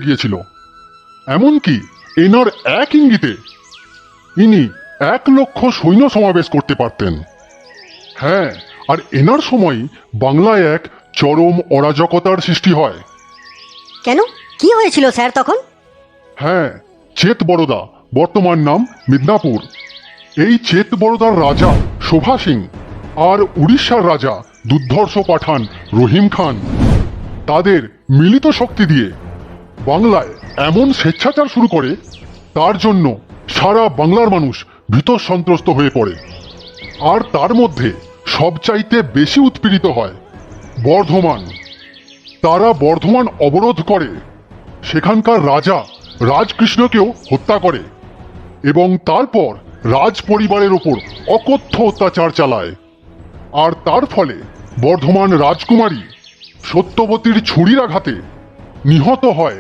গিয়েছিল। এমনকি এনার এক ইঙ্গিতে ইনি 1,00,000 সৈন্য সমাবেশ করতে পারতেন। হ্যাঁ, আর এনার সময় বাংলায় এক চরম অরাজকতার সৃষ্টি হয়। কেন, কি হয়েছিল স্যার তখন? হ্যাঁ, চেত বরোদা, বর্তমান নাম মিদনাপুর, এই চেত বরোদার রাজা শোভা সিং আর উড়িষ্যার রাজা দুর্ধর্ষ পাঠান রহিম খান তাদের মিলিত শক্তি দিয়ে বাংলায় এমন স্বেচ্ছাচার শুরু করে, তার জন্য সারা বাংলার মানুষ ভীত সন্ত্রস্ত হয়ে পড়ে। আর তার মধ্যে সবচাইতে বেশি উৎপীড়িত হয় বর্ধমান। তারা বর্ধমান অবরোধ করে, সেখানকার রাজা রাজকৃষ্ণকেও হত্যা করে এবং তারপর রাজ পরিবারের ওপর অকথ্য অত্যাচার চালায়। আর তার ফলে বর্ধমান রাজকুমারী সত্যবতীর ছুরির আঘাতে নিহত হয়